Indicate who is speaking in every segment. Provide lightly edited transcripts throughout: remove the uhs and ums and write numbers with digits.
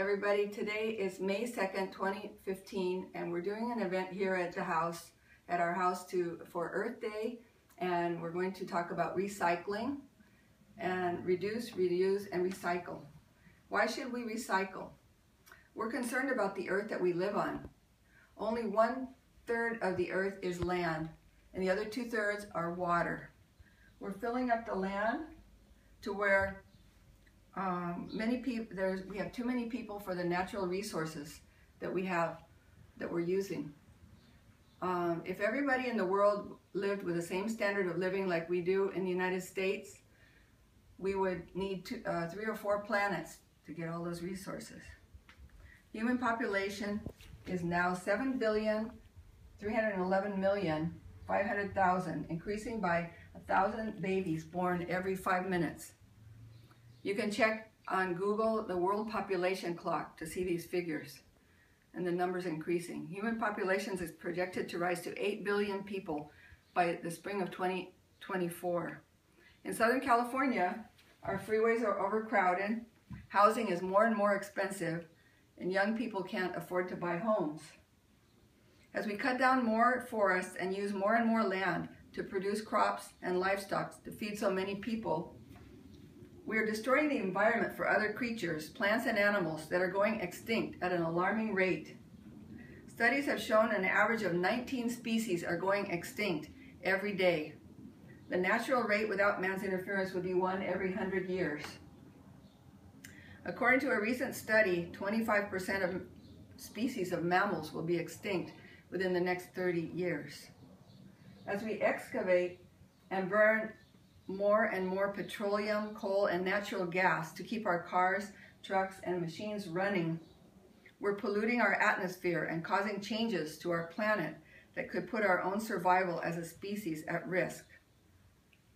Speaker 1: everybody. Today is May 2nd, 2015, and we're doing an event here at the house, at our house for Earth Day, and we're going to talk about recycling and reduce, reuse, and recycle. Why should we recycle? We're concerned about the earth that we live on. Only 1/3 of the earth is land, and the other 2/3 are water. We're filling up the land to where we have too many people for the natural resources that we're using. If everybody in the world lived with the same standard of living like we do in the United States, we would need 3 or 4 planets to get all those resources. Human population is now 7,311,500,000, increasing by 1,000 babies born every 5 minutes. You can check on Google the world population clock to see these figures and the numbers increasing. Human populations is projected to rise to 8 billion people by the spring of 2024. In Southern California, our freeways are overcrowded, housing is more and more expensive, and young people can't afford to buy homes. As we cut down more forests and use more and more land to produce crops and livestock to feed so many people, we are destroying the environment for other creatures, plants and animals that are going extinct at an alarming rate. Studies have shown an average of 19 species are going extinct every day. The natural rate without man's interference would be 1 every 100 years. According to a recent study, 25% of species of mammals will be extinct within the next 30 years. As we excavate and burn more and more petroleum, coal, and natural gas to keep our cars, trucks, and machines running, we're polluting our atmosphere and causing changes to our planet that could put our own survival as a species at risk.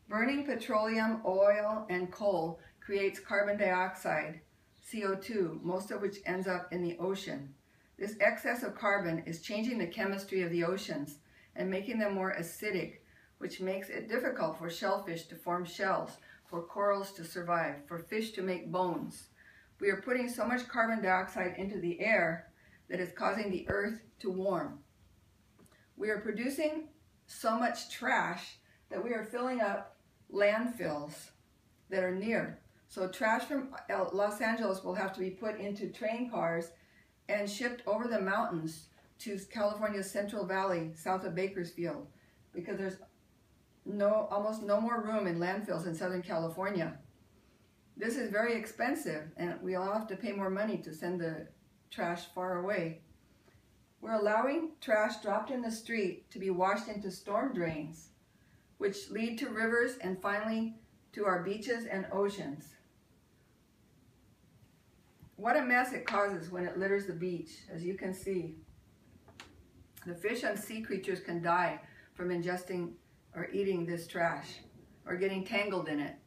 Speaker 1: Burning petroleum, oil, and coal creates carbon dioxide, CO2, most of which ends up in the ocean. This excess of carbon is changing the chemistry of the oceans and making them more acidic, which makes it difficult for shellfish to form shells, for corals to survive, for fish to make bones. We are putting so much carbon dioxide into the air that it's causing the earth to warm. We are producing so much trash that we are filling up landfills that are near. So trash from Los Angeles will have to be put into train cars and shipped over the mountains to California's Central Valley, south of Bakersfield, because there's almost no more room in landfills in Southern California. This is very expensive, and we all have to pay more money to send the trash far away. We're allowing trash dropped in the street to be washed into storm drains, which lead to rivers and finally to our beaches and oceans. What a mess it causes when it litters the beach, as you can see. The fish and sea creatures can die from ingesting or eating this trash or getting tangled in it.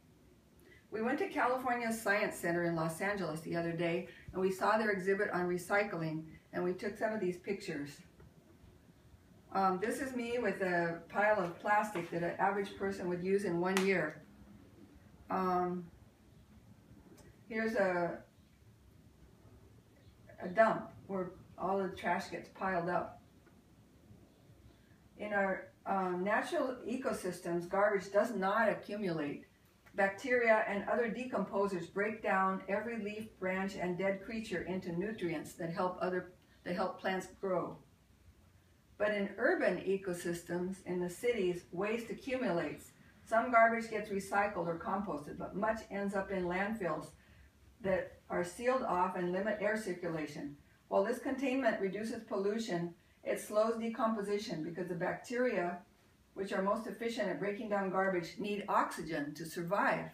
Speaker 1: We went to California's Science Center in Los Angeles the other day, and we saw their exhibit on recycling, and we took some of these pictures. This is me with a pile of plastic that an average person would use in 1 year. Here's a dump where all the trash gets piled up. In our natural ecosystems, garbage does not accumulate. Bacteria and other decomposers break down every leaf, branch, and dead creature into nutrients that help plants grow. But in urban ecosystems, in the cities, waste accumulates. Some garbage gets recycled or composted, but much ends up in landfills that are sealed off and limit air circulation. While this containment reduces pollution, it slows decomposition because the bacteria, which are most efficient at breaking down garbage, need oxygen to survive.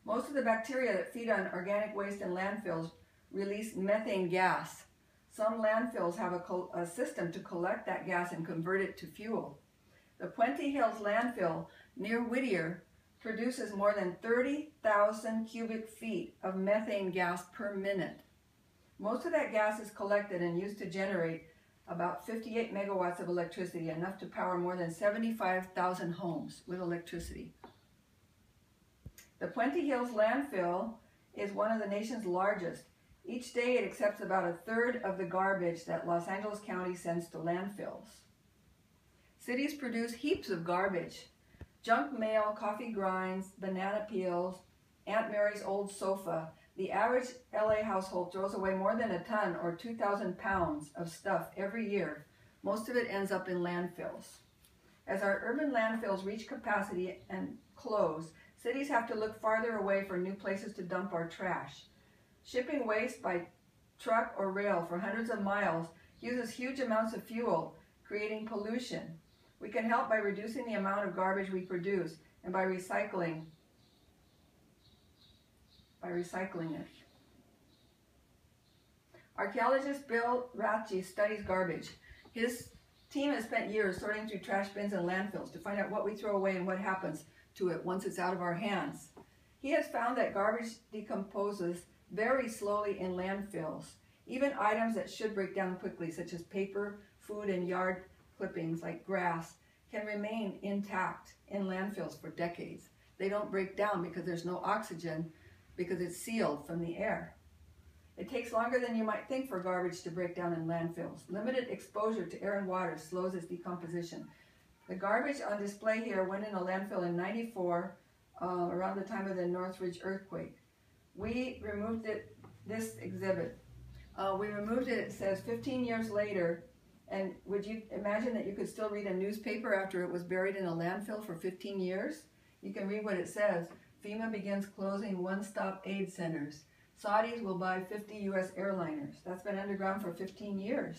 Speaker 1: Most of the bacteria that feed on organic waste in landfills release methane gas. Some landfills have a system to collect that gas and convert it to fuel. The Puente Hills landfill near Whittier produces more than 30,000 cubic feet of methane gas per minute. Most of that gas is collected and used to generate about 58 megawatts of electricity, enough to power more than 75,000 homes with electricity. The Puente Hills landfill is one of the nation's largest. Each day it accepts about a third of the garbage that Los Angeles County sends to landfills. Cities produce heaps of garbage. Junk mail, coffee grinds, banana peels, Aunt Mary's old sofa. The average LA household throws away more than a ton or 2,000 pounds of stuff every year. Most of it ends up in landfills. As our urban landfills reach capacity and close, cities have to look farther away for new places to dump our trash. Shipping waste by truck or rail for hundreds of miles uses huge amounts of fuel, creating pollution. We can help by reducing the amount of garbage we produce and by recycling it. Archaeologist Bill Ratchey studies garbage. His team has spent years sorting through trash bins and landfills to find out what we throw away and what happens to it once it's out of our hands. He has found that garbage decomposes very slowly in landfills. Even items that should break down quickly, such as paper, food, and yard clippings like grass, can remain intact in landfills for decades. They don't break down because there's no oxygen, because it's sealed from the air. It takes longer than you might think for garbage to break down in landfills. Limited exposure to air and water slows its decomposition. The garbage on display here went in a landfill in '94, around the time of the Northridge earthquake. We removed it, this exhibit. We removed it, it says 15 years later, and would you imagine that you could still read a newspaper after it was buried in a landfill for 15 years? You can read what it says. FEMA begins closing one-stop aid centers. Saudis will buy 50 U.S. airliners. That's been underground for 15 years.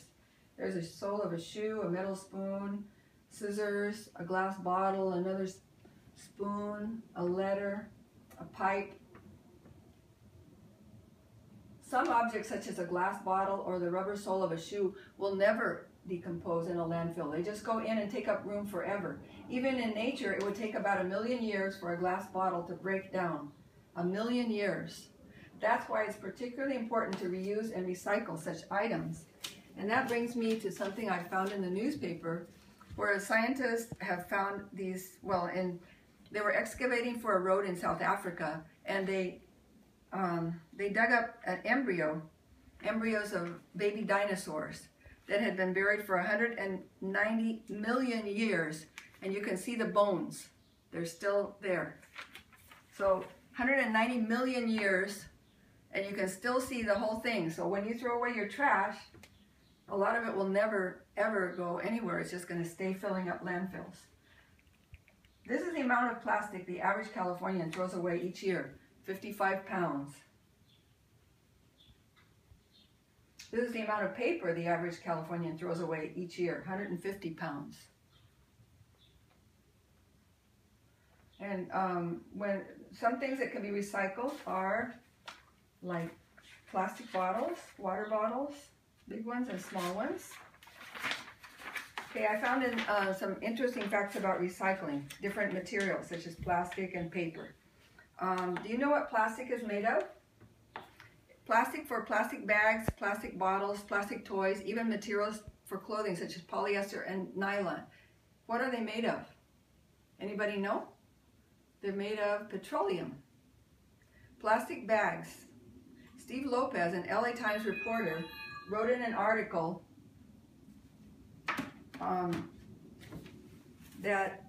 Speaker 1: There's a sole of a shoe, a metal spoon, scissors, a glass bottle, another spoon, a letter, a pipe. Some objects such as a glass bottle or the rubber sole of a shoe will never decompose in a landfill. They just go in and take up room forever. Even in nature, it would take about 1 million years for a glass bottle to break down. 1 million years. That's why it's particularly important to reuse and recycle such items. And that brings me to something I found in the newspaper, where scientists have found these, they were excavating for a road in South Africa, and they dug up an embryos of baby dinosaurs that had been buried for 190 million years, and you can see the bones. They're still there. So 190 million years, and you can still see the whole thing. So when you throw away your trash, a lot of it will never, ever go anywhere. It's just going to stay filling up landfills. This is the amount of plastic the average Californian throws away each year, 55 pounds. This is the amount of paper the average Californian throws away each year, 150 pounds. And when some things that can be recycled are like plastic bottles, water bottles, big ones and small ones. Okay, I found in some interesting facts about recycling, different materials such as plastic and paper. Do you know what plastic is made of? Plastic for plastic bags, plastic bottles, plastic toys, even materials for clothing such as polyester and nylon. What are they made of? Anybody know? They're made of petroleum. Plastic bags. Steve Lopez, an LA Times reporter, wrote in an article that